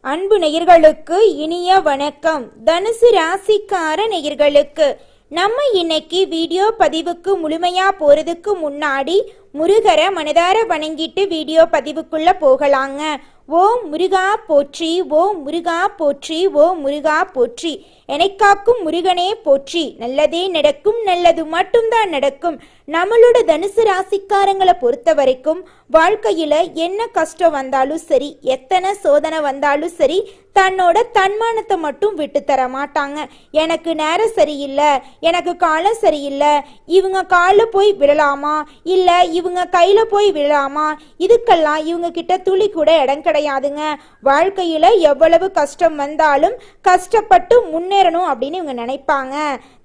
அன்பு நேயர்களுக்கு இனிய வணக்கம். தனுசு ராசிக்கார நேயர்களுக்கு நம்ம இன்னைக்கு வீடியோ பதிவுக்கு முழுமையா போறதுக்கு முன்னாடி முருகரை மனதார வணங்கிட்டு வீடியோ பதிவுக்குள்ள போகலாங்க. ஓம் முருகா போற்றி, ஓம் முருகா போற்றி, ஓம் முருகா போற்றி. எனக்காக்கும் முருகனே போற்றி. நல்லதே நடக்கும், நல்லது மட்டும்தான் நடக்கும். நம்மளோட தனுசு ராசிக்காரங்களை பொறுத்த வரைக்கும் வாழ்க்கையில என்ன கஷ்டம் வந்தாலும் சரி, எத்தனை சோதனை வந்தாலும் சரி, தன்னோட தன்மானத்தை மட்டும் விட்டு தர மாட்டாங்க. எனக்கு நேரம் சரியில்லை, எனக்கு காலம் சரியில்லை, இவங்க காலில் போய் விழலாமா, இல்லை இவங்க கையில போய் விழலாமா, இதுக்கெல்லாம் இவங்க கிட்ட துளி கூட இடம் கிடையாதுங்க. வாழ்க்கையில எவ்வளவு கஷ்டம் வந்தாலும் கஷ்டப்பட்டு முன்னேறணும் அப்படின்னு இவங்க நினைப்பாங்க.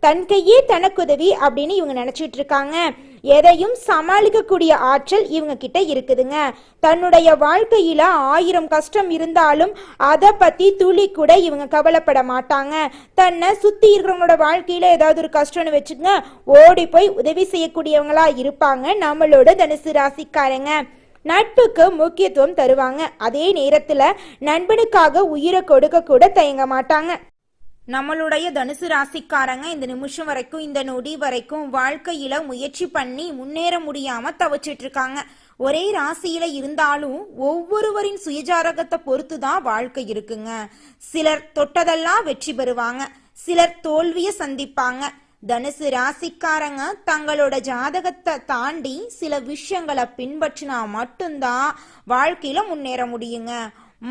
தன் கையே தனக்குதவி அப்படின்னு இவங்க நினைச்சிட்டு இருக்காங்க. எதையும் சமாளிக்கக்கூடிய ஆற்றல் இவங்க கிட்ட இருக்குதுங்க. தன்னுடைய வாழ்க்கையில 1000 கஷ்டம் இருந்தாலும் அதை பத்தி துளி கூட இவங்க கவலைப்பட மாட்டாங்க. தன்னை சுத்தி இருக்கிறவங்களோட வாழ்க்கையில ஏதாவது ஒரு கஷ்டம்னு வச்சுங்க, ஓடி போய் உதவி செய்யக்கூடியவங்களா இருப்பாங்க நம்மளோட தனுசு ராசிக்காரங்க. நட்புக்கு முக்கியத்துவம் தருவாங்க. அதே நேரத்துல நண்பனுக்காக உயிரை கொடுக்க கூட தயங்க மாட்டாங்க. நம்மளுடைய தனுசு ராசிக்காரங்க இந்த நிமிஷம் வரைக்கும், இந்த நொடி வரைக்கும் வாழ்க்கையில முயற்சி பண்ணி முன்னேற முடியாம தவிச்சிட்டு இருக்காங்க. ஒரே ராசியில இருந்தாலும் ஒவ்வொருவரின் சுயஜாரகத்தை பொறுத்து தான் வாழ்க்கை இருக்குங்க. சிலர் தொட்டதெல்லாம் வெற்றி பெறுவாங்க, சிலர் தோல்வியை சந்திப்பாங்க. தனுசு ராசிக்காரங்க தங்களோட ஜாதகத்தை தாண்டி சில விஷயங்களை பின்பற்றினா மட்டும்தான் வாழ்க்கையில முன்னேற முடியுங்க.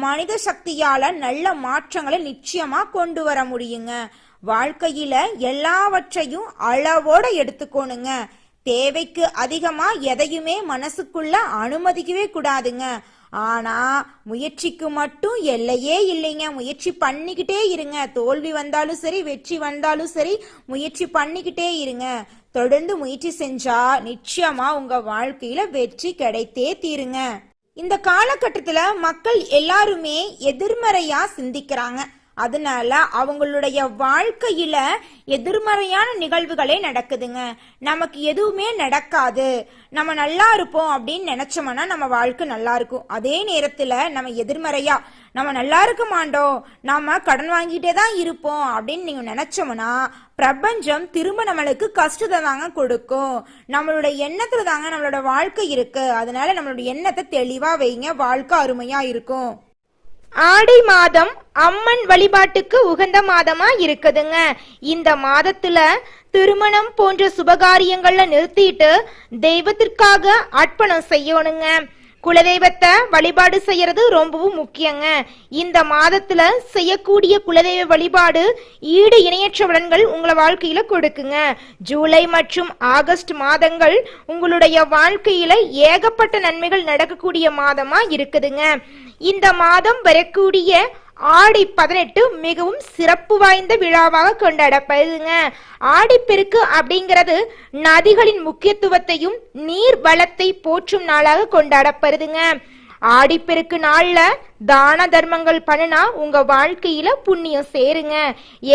மனித சக்தியால நல்ல மாற்றங்களை நிச்சயமா கொண்டு வர முடியுங்க. வாழ்க்கையில எல்லாவற்றையும் அளவோட எடுத்துக்கோணுங்க. தேவைக்கு அதிகமா எதையுமே மனசுக்குள்ள அனுமதிக்கவே கூடாதுங்க. ஆனா முயற்சிக்கு மட்டும் எல்லையே இல்லைங்க. முயற்சி பண்ணிக்கிட்டே இருங்க. தோல்வி வந்தாலும் சரி, வெற்றி வந்தாலும் சரி, முயற்சி பண்ணிக்கிட்டே இருங்க. தொடர்ந்து முயற்சி செஞ்சா நிச்சயமா உங்க வாழ்க்கையில வெற்றி கிடைத்தே தீருங்க. இந்த காலகட்டத்துல மக்கள் எல்லாருமே எதிர்மறையா சிந்திக்கிறாங்க. அதனால அவங்களுடைய வாழ்க்கையில எதிர்மறையான நிகழ்வுகளே நடக்குதுங்க. நமக்கு எதுவுமே நடக்காது, நம்ம நல்லா இருப்போம் அப்படின்னு நினைச்சோம்னா நம்ம வாழ்க்கை நல்லா இருக்கும். அதே நேரத்துல நம்ம எதிர்மறையா நம்ம நல்லா இருக்க மாட்டோம், நம்ம கடன் வாங்கிட்டே தான் இருப்போம் அப்படின்னு நீங்க நினைச்சோம்னா பிரபஞ்சம் திரும்ப நம்மளுக்கு கஷ்டத்தை தாங்க கொடுக்கும். நம்மளோட எண்ணத்துல தாங்க நம்மளோட வாழ்க்கை இருக்கு. அதனால நம்மளோட எண்ணத்தை தெளிவா வைங்க, வாழ்க்கை அருமையா இருக்கும். ஆடி மாதம் அம்மன் வழிபாட்டுக்கு உகந்த மாதமா இருக்குதுங்க. இந்த மாதத்துல திருமணம் போன்ற சுபகாரியங்கள்ல நிறுத்திட்டு தெய்வத்திற்காக அர்ப்பணம் செய்யணுங்க. குலதெய்வத்தை வழிபாடு செய்யறது ரொம்பவும் முக்கியங்க. இந்த மாதத்துல செய்யக்கூடிய குலதெய்வ வழிபாடு ஈடு இணையற்ற பலன்கள் உங்களை வாழ்க்கையில கொடுக்குங்க. ஜூலை மற்றும் ஆகஸ்ட் மாதங்கள் உங்களுடைய வாழ்க்கையில ஏகப்பட்ட நன்மைகள் நடக்கக்கூடிய மாதமா இருக்குதுங்க. இந்த மாதம் வரக்கூடிய ஆடி 18 மிகவும் சிறப்பு வாய்ந்த விழாவாக கொண்டாடப்படுதுங்க. ஆடிப்பெருக்கு அப்படிங்கிறது நதிகளின் முக்கியத்துவத்தையும் நீர் வளத்தை போற்றும் நாளாக கொண்டாடப்படுதுங்க. ஆடிப்பெருக்கு நாள்ல தான தர்மங்கள் பண்ணினா உங்க வாழ்க்கையில புண்ணியம் சேருங்க.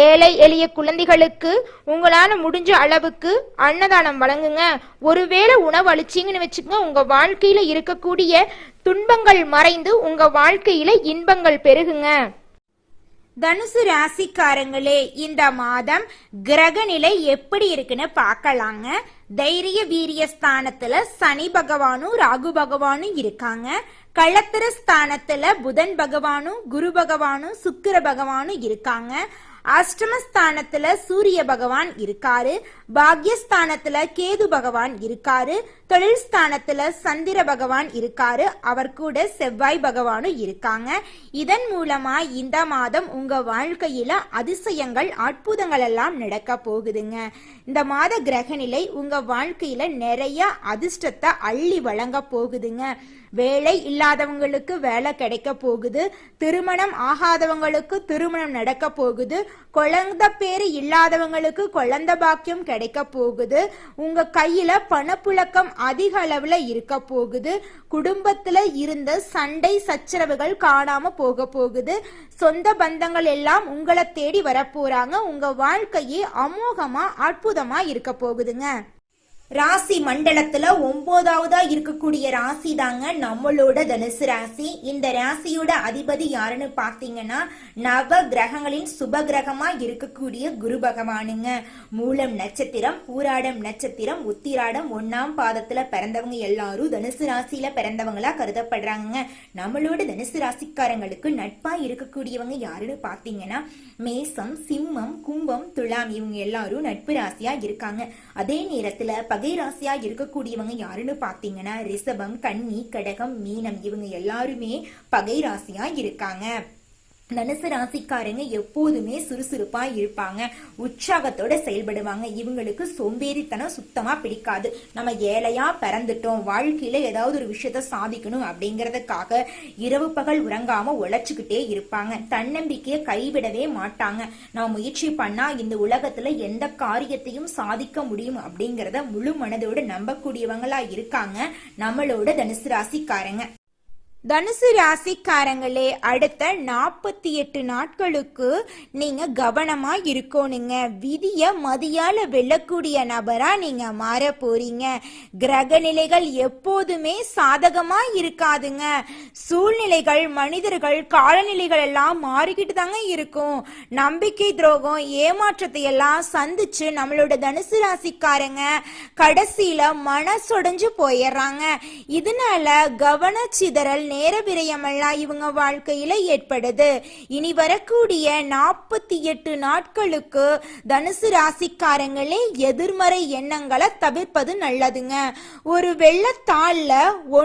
ஏழை எளிய குழந்தைகளுக்கு உங்களால முடிஞ்ச அளவுக்கு அன்னதானம் வழங்குங்க. ஒருவேளை உணவு அளிச்சிங்கன்னு வச்சுக்கோங்க, உங்க வாழ்க்கையில இருக்கக்கூடிய துன்பங்கள் மறைந்து உங்க வாழ்க்கையில இன்பங்கள் பெருகுங்க. தனுசு ராசிக்காரங்களே, இந்த மாதம் கிரக நிலை எப்படி இருக்குன்னு பார்க்கலாங்க. தைரிய வீரிய ஸ்தானத்துல சனி பகவானும் ராகு பகவானும் இருக்காங்க. களத்திர ஸ்தானத்துல புதன் பகவானும் குரு பகவானும் சுக்கிர பகவானும் இருக்காங்க. அஷ்டமஸ்தானத்துல சூரிய பகவான் இருக்காரு. பாக்யஸ்தானத்துல கேது பகவான் இருக்காரு. தொழில் ஸ்தானத்துல சந்திர பகவான் இருக்காரு. அவர் கூட செவ்வாய் பகவானும் இருக்காங்க. இதன் மூலமா இந்த மாதம் உங்க வாழ்க்கையில அதிசயங்கள் அற்புதங்கள் எல்லாம் நடக்க போகுதுங்க. இந்த மாத கிரகநிலை உங்க வாழ்க்கையில நிறைய அதிர்ஷ்டத்தை அள்ளி வழங்க போகுதுங்க. வேலை இல்லாதவங்களுக்கு வேலை கிடைக்க போகுது. திருமணம் ஆகாதவங்களுக்கு திருமணம் நடக்க போகுது. குழந்தை பேரு இல்லாதவங்களுக்கு குழந்தை பாக்கியம் கிடைக்க போகுது. உங்க கையில பணப்புழக்கம் அதிக அளவுல இருக்க போகுது. குடும்பத்துல இருந்த சண்டை சச்சரவுகள் காணாம போக போகுது. சொந்த பந்தங்கள் எல்லாம் உங்களை தேடி வர போறாங்க. உங்க வாழ்க்கையே அமோகமா அற்புதமா இருக்க போகுதுங்க. ராசி மண்டலத்துல 9வதா இருக்கக்கூடிய ராசி தாங்க நம்மளோட தனுசு ராசி. இந்த ராசியோட அதிபதி யாருன்னு பாத்தீங்கன்னா நவ கிரகங்களின் சுப கிரகமா இருக்கக்கூடிய குரு பகவானுங்க. மூலம் நட்சத்திரம், பூராடம் நட்சத்திரம், உத்திராடம் 1ஆம் பாதத்துல பிறந்தவங்க எல்லாரும் தனுசு ராசியில பிறந்தவங்களா கருதப்படுறாங்க. நம்மளோட தனுசு ராசிக்காரங்களுக்கு நட்பா இருக்கக்கூடியவங்க யாருன்னு பாத்தீங்கன்னா மேசம், சிம்மம், கும்பம், துலாம் இவங்க எல்லாரும் நட்பு ராசியா இருக்காங்க. அதே நேரத்துல பகை ராசியா இருக்கக்கூடியவங்க யாருன்னு பாத்தீங்கன்னா ரிஷபம், கன்னி, கடகம், மீனம் இவங்க எல்லாருமே பகை ராசியா இருக்காங்க. தனுசு ராசிக்காரங்க எப்போதுமே சுறுசுறுப்பா இருப்பாங்க, உற்சாகத்தோட செயல்படுவாங்க. இவங்களுக்கு சோம்பேறித்தனம் சுத்தமா பிடிக்காது. நம்ம ஏழையா பிறந்துட்டோம், வாழ்க்கையில ஏதாவது ஒரு விஷயத்த சாதிக்கணும் அப்படிங்கறதுக்காக இரவு பகல் உறங்காம உழைச்சுக்கிட்டே இருப்பாங்க. தன்னம்பிக்கையை கைவிடவே மாட்டாங்க. நான் முயற்சி பண்ணா இந்த உலகத்துல எந்த காரியத்தையும் சாதிக்க முடியும் அப்படிங்கறத முழு மனதோடு நம்பக்கூடியவங்களா இருக்காங்க நம்மளோட தனுசு ராசிக்காரங்க. தனுசு ராசிக்காரங்களே, அடுத்த 48 நாட்களுக்கு நீங்க கவனமா இருக்கணுங்க. விதிய மதியால வெல்லக்கூடிய நபரா நீங்க மாற போறீங்க. கிரக நிலைகள் எப்போதுமே சாதகமா இருக்காதுங்க. சூழ்நிலைகள், மனிதர்கள், காலநிலைகள் எல்லாம் மாறிக்கிட்டு தாங்க இருக்கும். நம்பிக்கை துரோகம், ஏமாற்றத்தை எல்லாம் சந்திச்சு நம்மளோட தனுசு ராசிக்காரங்க கடைசியில மனசொடைஞ்சு போயிடுறாங்க. இதனால கவனச்சிதறல், நேர விரயமெல்லாம் இவங்க வாழ்க்கையில ஏற்படுது. இனி வரக்கூடிய 48 நாட்களுக்கு தனுசு ராசிக்காரங்களே எதிர்மறை எண்ணங்களை தவிர்ப்பது நல்லதுங்க. ஒரு வெள்ளத்தாள்ல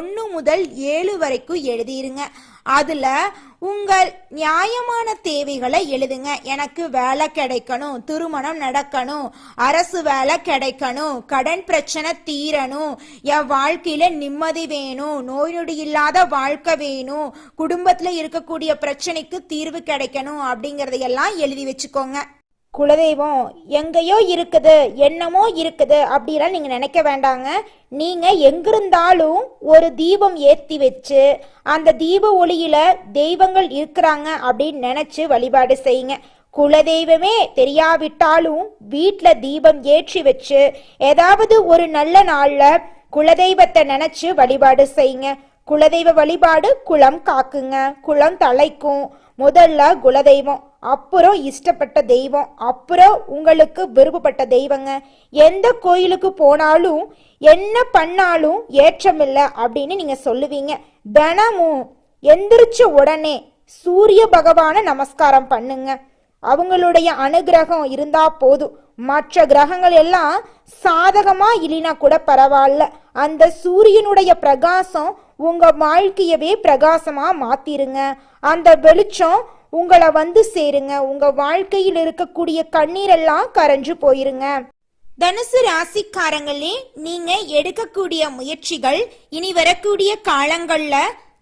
1 முதல் 7 வரைக்கும் எழுதிருங்க. அதுல உங்கள் நியாயமான தேவைகளை எழுதுங்க. எனக்கு வேலை கிடைக்கணும், திருமணம் நடக்கணும், அரசு வேலை கிடைக்கணும், கடன் பிரச்சனை தீரணும், என் வாழ்க்கையில நிம்மதி வேணும், நோய் நொடி இல்லாத வாழ்க்கை வேணும், குடும்பத்துல இருக்கக்கூடிய பிரச்சனைக்கு தீர்வு கிடைக்கணும் அப்படிங்கறதையெல்லாம் எழுதி வச்சுக்கோங்க. குலதெய்வம் எங்கேயோ இருக்குது, என்னமோ இருக்குது அப்படிலாம் நீங்க நினைக்க வேண்டாங்க. நீங்க எங்கிருந்தாலும் ஒரு தீபம் ஏற்றி வச்சு அந்த தீப ஒளியில தெய்வங்கள் இருக்கிறாங்க அப்படின்னு நினைச்சு வழிபாடு செய்யுங்க. குலதெய்வமே தெரியாவிட்டாலும் வீட்டுல தீபம் ஏற்றி வச்சு ஏதாவது ஒரு நல்ல நாள்ல குலதெய்வத்தை நினைச்சு வழிபாடு செய்யுங்க. குலதெய்வ வழிபாடு குலம் காக்குங்க, குலம் தலைக்கும். முதல்ல குலதெய்வம், அப்புறம் இஷ்டப்பட்ட தெய்வம், அப்புறம் உங்களுக்கு விருப்பப்பட்ட தெய்வங்க. எந்த கோயிலுக்கு போனாலும் என்ன பண்ணாலும் ஏற்றமில்லை அப்படின்னு நீங்க சொல்லுவீங்க. தினமும் எந்திரிச்ச உடனே சூரிய பகவான நமஸ்காரம் பண்ணுங்க. அவங்களுடைய அனுகிரகம் இருந்தா போதும். மற்ற கிரகங்கள் எல்லாம் சாதகமா இல்லைனா கூட பரவாயில்ல, அந்த சூரியனுடைய பிரகாசம் உங்க வாழ்க்கையவே பிரகாசமா மாத்திருங்க. அந்த வெளிச்சம் உங்களை வந்து சேருங்க. உங்க வாழ்க்கையில் இருக்கக்கூடிய கண்ணீரெல்லாம் கரைஞ்சு போயிருங்க. தனுசு ராசிக்காரங்களே, நீங்க எடுக்கக்கூடிய முயற்சிகள் இனி வரக்கூடிய காலங்கள்ல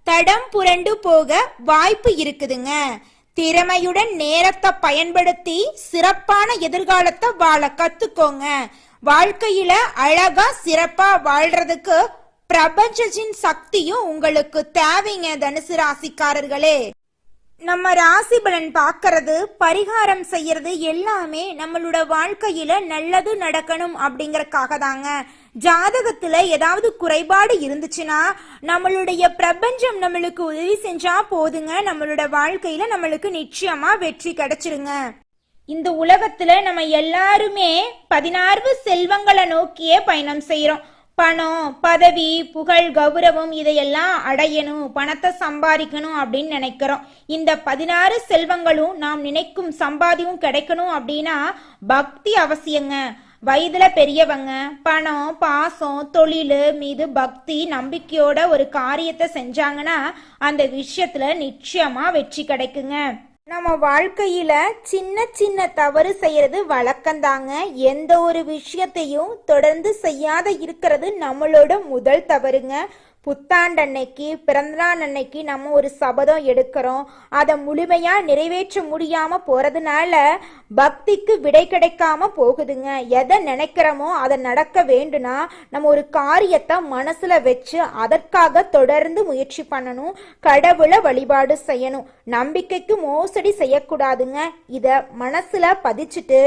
தடம் புரண்டு போக வாய்ப்பு இருக்குதுங்க. திறமையுடன் நேரத்தை பயன்படுத்தி சிறப்பான எதிர்காலத்தை வாழ கத்துக்கோங்க. வாழ்க்கையில அழகா சிறப்பா வாழ்றதுக்கு பிரபஞ்சத்தின் சக்தியும் உங்களுக்கு தேவைங்க. தனுசு ராசிக்காரர்களே, நம்ம ராசி பலன் பார்க்கறது, பரிகாரம் செய்யறது எல்லாமே நம்மளோட வாழ்க்கையில நல்லது நடக்கணும் அப்படிங்கறக்காக தாங்க. ஜாதகத்துல ஏதாவது குறைபாடு இருந்துச்சுன்னா நம்மளுடைய பிரபஞ்சம் நம்மளுக்கு உதவி செஞ்சா போதுங்க. நம்மளோட வாழ்க்கையில நம்மளுக்கு நிச்சயமா வெற்றி கிடைச்சிருங்க. இந்த உலகத்துல நம்ம எல்லாருமே 16 செல்வங்களை நோக்கியே பயணம் செய்யறோம். பணம், பதவி, புகழ், கௌரவம் இதையெல்லாம் அடையணும், பணத்தை சம்பாதிக்கணும் அப்படின்னு நினைக்கிறோம். இந்த 16 செல்வங்களும் நாம் நினைக்கும் சம்பாதியும் கிடைக்கணும் அப்படின்னா பக்தி அவசியங்க. வயதுல பெரியவங்க பணம், பாசம், தொழில் மீது பக்தி, நம்பிக்கையோட ஒரு காரியத்தை செஞ்சாங்கன்னா அந்த விஷயத்துல நிச்சயமா வெற்றி கிடைக்குங்க. நம்ம வாழ்க்கையில சின்ன சின்ன தவறு செய்யறது வழக்கம்தாங்க. எந்த ஒரு விஷயத்தையும் தொடர்ந்து செய்யாத இருக்கிறது நம்மளோட முதல் தவறுங்க. புத்தாண்டு அன்னைக்கு, பிறந்தநாள் அன்னைக்கு நம்ம ஒரு சபதம் எடுக்கிறோம், அதை முழுமையா நிறைவேற்ற முடியாம போறதுனால பக்திக்கு விடை கிடைக்காம போகுதுங்க. எதை நினைக்கிறோமோ அதை நடக்க வேண்டும்னா நம்ம ஒரு காரியத்தை மனசுல வச்சு அதற்காக தொடர்ந்து முயற்சி பண்ணணும். கடவுளை வழிபாடு செய்யணும். நம்பிக்கைக்கு மோசடி செய்யக்கூடாதுங்க. இத மனசுல பதிச்சுட்டு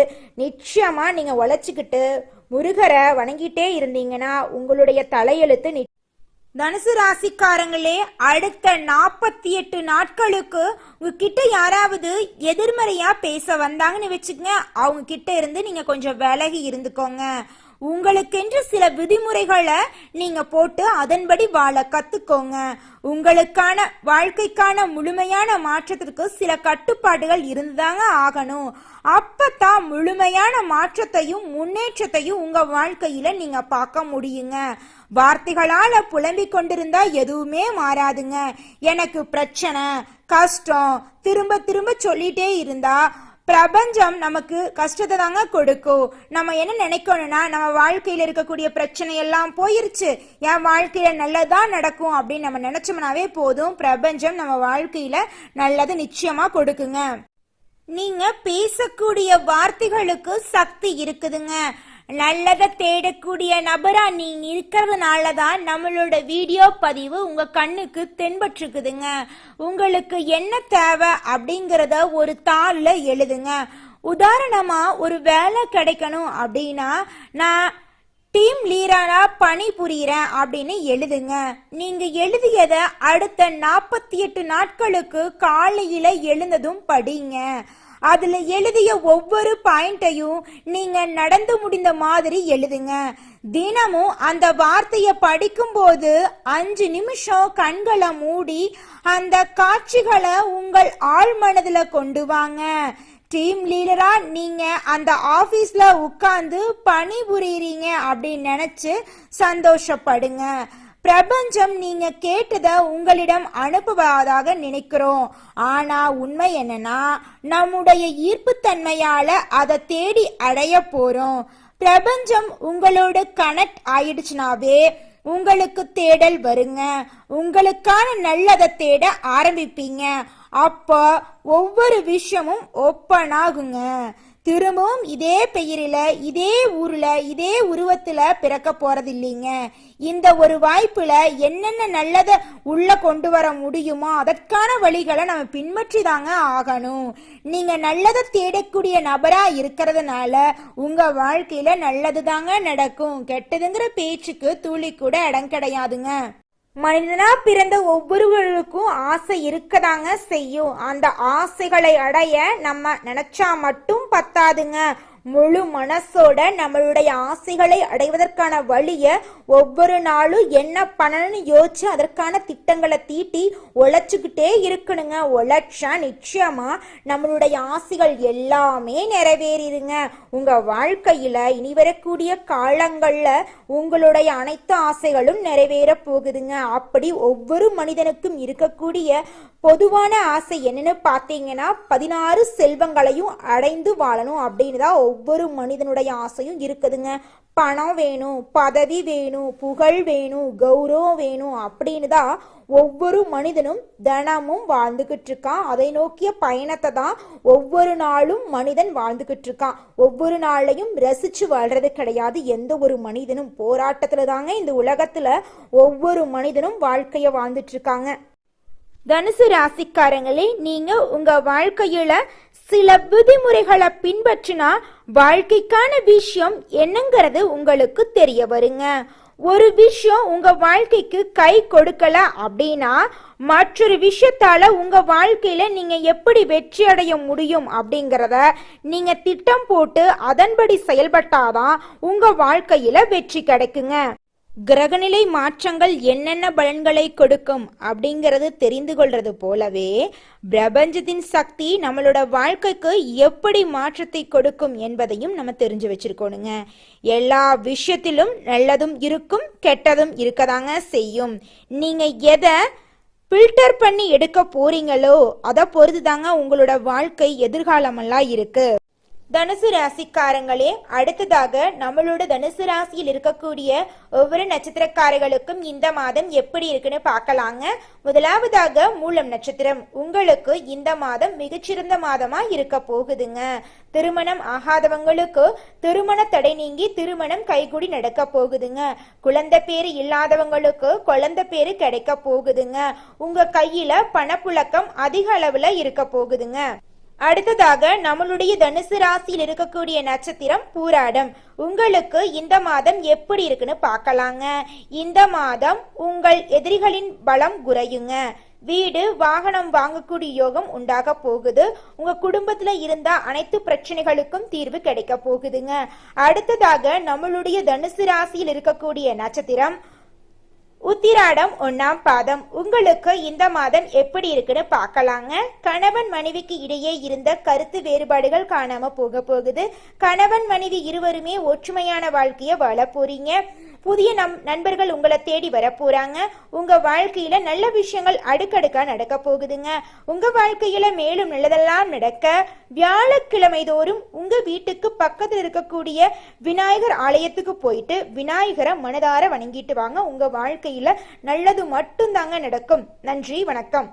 நிச்சயமா நீங்க உழைச்சிக்கிட்டு முருகரை வணங்கிட்டே இருந்தீங்கன்னா உங்களுடைய தலையெழுத்து தனுசு ராசிக்காரங்களே, அடுத்த 48 நாட்களுக்கு உங்ககிட்ட யாராவது எதிர்மறையா பேச வந்தாங்கன்னு வச்சுக்கங்க, அவங்க கிட்ட இருந்து நீங்க கொஞ்சம் விலகி இருந்துக்கோங்க. உங்களுக்கென்று சில விதிமுறைகளை நீங்க போட்டு அதன்படி வாழ கத்துக்கோங்க. உங்களுக்கான வாழ்க்கைக்கான முழுமையான மாற்றத்திற்கு சில கட்டுப்பாடுகள் இருந்துதாங்க ஆகணும். அப்பதான் முழுமையான மாற்றத்தையும் முன்னேற்றத்தையும் உங்க வாழ்க்கையில நீங்க பார்க்க முடியுங்க. வார்த்தைகளால புலம்பிக் கொண்டிருந்தா எதுவுமே மாறாதுங்க. எனக்கு பிரச்சனை, கஷ்டம் திரும்ப திரும்ப சொல்லிட்டே இருந்தா பிரபஞ்சம் நமக்கு கஷ்டத்தை தாங்க கொடுக்கும். நம்ம என்ன நினைக்கணும்னா, நம்ம வாழ்க்கையில இருக்கக்கூடிய பிரச்சனை எல்லாம் போயிருச்சு, என் வாழ்க்கையில நல்லதான் நடக்கும் அப்படின்னு நம்ம நினைச்சோம்னாவே போதும், பிரபஞ்சம் நம்ம வாழ்க்கையில நல்லது நிச்சயமா கொடுக்குங்க. நீங்க பேசக்கூடிய வார்த்தைகளுக்கு சக்தி இருக்குதுங்க. நல்லதை தேடக்கூடிய நபரா நீங்க இருக்கிறதுனாலதான் நம்மளோட வீடியோ பதிவு உங்க கண்ணுக்கு தென்பற்றுக்குதுங்க. உங்களுக்கு என்ன தேவை அப்படிங்கிறத ஒரு தாள்ல எழுதுங்க. உதாரணமா ஒரு வேலை கிடைக்கணும் அப்படின்னா, நான் டீம் லீடரா பணி புரியுறேன் அப்படின்னு எழுதுங்க. நீங்க எழுதியதை அடுத்த 48 நாட்களுக்கு காலையில எழுந்ததும் படிங்க. அதுல எழுதிய ஒவ்வொரு பாயிண்டையும் நீங்க நடந்து முடிந்த மாதிரி எழுதுங்க. தினமும் அந்த வார்த்தைய படிக்கும் போது 5 நிமிஷம் கண்களை மூடி அந்த காட்சிகளை உங்கள் ஆழ் மனதுல கொண்டு வாங்க. டீம் லீடரா நீங்க அந்த ஆபீஸ்ல உட்கார்ந்து பணி புரியுறீங்க அப்படின்னு நினைச்சு சந்தோஷப்படுங்க. பிரபஞ்சம் நீங்க கேட்டதை உங்களிடம் அனுப்புவதாக நினைக்கிறோம். ஆனா உண்மை என்னன்னா, நம்முடைய ஈர்ப்பு தன்மையால அதை தேடி அடைய போறோம். பிரபஞ்சம் உங்களோட கனெக்ட் ஆயிடுச்சுனாவே உங்களுக்கு தேடல் வருங்க. உங்களுக்கான நல்லதை தேட ஆரம்பிப்பீங்க. அப்போ ஒவ்வொரு விஷயமும் ஓப்பன் ஆகுங்க. திரும்பவும் இதே பெயரில, இதே ஊர்ல, இதே உருவத்துல பிறக்க போறது இல்லைங்க. இந்த ஒரு வாய்ப்புல என்னென்ன நல்லதை உள்ள கொண்டு வர முடியுமோ அதற்கான வழிகளை நம்ம பின்பற்றி தாங்க ஆகணும். நீங்க நல்லதை தேடக்கூடிய நபரா இருக்கிறதுனால உங்க வாழ்க்கையில நல்லது தாங்க நடக்கும். கெட்டதுங்கிற பேச்சுக்கு துளி கூட இடம் கிடையாதுங்க. மனிதனா பிறந்த ஒவ்வொருவருக்கும் ஆசை இருக்கதாங்க செய்யும். அந்த ஆசைகளை அடைய நம்ம நினைச்சா மட்டும் பத்தாதுங்க. முழு மனசோட நம்மளுடைய ஆசைகளை அடைவதற்கான வழிய ஒவ்வொரு நாளும் என்ன பண்ணணும்னு யோசிச்சு அதற்கான திட்டங்களை தீட்டி உழைச்சுக்கிட்டே இருக்கணுங்க. உழைச்சா நிச்சயமா நம்மளுடைய ஆசைகள் எல்லாமே நிறைவேறிடுங்க. உங்க வாழ்க்கையில இனி வரக்கூடிய காலங்கள்ல உங்களுடைய அனைத்து ஆசைகளும் நிறைவேற போகுதுங்க. அப்படி ஒவ்வொரு மனிதனுக்கும் இருக்கக்கூடிய பொதுவான ஆசை என்னன்னு பார்த்தீங்கன்னா, 16 செல்வங்களையும் அடைந்து வாழணும் அப்படின்னு தான் ஒவ்வொரு மனிதனுடைய ஆசையும் இருக்குதுங்க. பணம் வேணும், பதவி வேணும், புகழ் வேணும், கௌரவம் வேணும் அப்படின்னு தான் ஒவ்வொரு மனிதனும் தினமும் வாழ்ந்துகிட்டு இருக்கான். அதை நோக்கிய பயணத்தை தான் ஒவ்வொரு நாளும் மனிதன் வாழ்ந்துகிட்டு இருக்கான். ஒவ்வொரு நாளையும் ரசிச்சு வாழ்றது கிடையாது எந்த ஒரு மனிதனும். போராட்டத்துல தாங்க இந்த உலகத்துல ஒவ்வொரு மனிதனும் வாழ்க்கைய வாழ்ந்துட்டு இருக்காங்க. தனுசு ராசிக்காரங்களே, நீங்க உங்க வாழ்க்கையில சில விதிமுறைகளை பின்பற்றினா வாழ்க்கைக்கான விஷயம் என்னங்கிறது உங்களுக்கு தெரிய வருங்க. ஒரு விஷயம் உங்க வாழ்க்கைக்கு கை கொடுக்கல அப்படின்னா மற்றொரு விஷயத்தால உங்க வாழ்க்கையில நீங்க எப்படி வெற்றி அடைய முடியும் அப்படிங்கிறத நீங்க திட்டம் போட்டு அதன்படி செயல்பட்டாதான் உங்க வாழ்க்கையில வெற்றி கிடைக்குங்க. கிரகநிலை மாற்றங்கள் என்னென்ன பலன்களை கொடுக்கும் அப்படிங்கிறது தெரிந்து கொள்றது போலவே பிரபஞ்சத்தின் சக்தி நம்மளோட வாழ்க்கைக்கு எப்படி மாற்றத்தை கொடுக்கும் என்பதையும் நம்ம தெரிஞ்சு வச்சிருக்கோனுங்க. எல்லா விஷயத்திலும் நல்லதும் இருக்கும், கெட்டதும் இருக்கதாங்க செய்யும். நீங்க எதை ஃபில்டர் பண்ணி எடுக்க போறீங்களோ அதை பொறுத்து தாங்க உங்களோட வாழ்க்கை எதிர்காலமெல்லாம் இருக்கு. தனுசு ராசிக்காரங்களே, அடுத்ததாக நம்மளோட தனுசு ராசியில் இருக்கக்கூடிய ஒவ்வொரு நட்சத்திரக்காரர்களுக்கும் இந்த மாதம் எப்படி இருக்குன்னு பார்க்கலாங்க. முதலாவதாக மூலம் நட்சத்திரம். உங்களுக்கு இந்த மாதம் மிகச்சிறந்த மாதமா இருக்க போகுதுங்க. திருமணம் ஆகாதவங்களுக்கு திருமண தடை நீங்கி திருமணம் கைகூடி நடக்க போகுதுங்க. குழந்தை பேரு இல்லாதவங்களுக்கு குழந்தை பேரு கிடைக்க போகுதுங்க. உங்க கையில பணப்புழக்கம் அதிக அளவுல இருக்க போகுதுங்க. அடுத்ததாக நம்மளுடைய தனுசு ராசியில் இருக்கக்கூடிய நட்சத்திரம் பூராடம். உங்களுக்கு இந்த மாதம் எப்படி இருக்குன்னு பார்க்கலாங்க. இந்த மாதம் உங்கள் எதிரிகளின் பலம் குறையுங்க. வீடு வாகனம் வாங்கக்கூடிய யோகம் உண்டாக போகுது. உங்க குடும்பத்துல இருந்த அனைத்து பிரச்சனைகளுக்கும் தீர்வு கிடைக்க போகுதுங்க. அடுத்ததாக நம்மளுடைய தனுசு ராசியில் இருக்கக்கூடிய நட்சத்திரம் உத்திராடம் 1ஆம் பாதம். உங்களுக்கு இந்த மாதம் எப்படி இருக்குன்னு பார்க்கலாங்க. கணவன் மனைவிக்கு இடையே இருந்த கருத்து வேறுபாடுகள் காணாம போகுது. கணவன் மனைவி இருவருமே ஒற்றுமையான வாழ்க்கைய வாழ போறீங்க. புதிய நண்பர்கள் உங்களை தேடி வர போறாங்க. உங்க வாழ்க்கையில நல்ல விஷயங்கள் அடுக்கடுக்கா நடக்க போகுதுங்க. உங்க வாழ்க்கையில மேலும் நல்லதெல்லாம் நடக்க வியாழக்கிழமை தோறும் உங்க வீட்டுக்கு பக்கத்தில் இருக்கக்கூடிய விநாயகர் ஆலயத்துக்கு போயிட்டு விநாயகரை மனதார வணங்கிட்டு வாங்க. உங்க வாழ்க்கையில நல்லது மட்டும்தாங்க நடக்கும். நன்றி, வணக்கம்.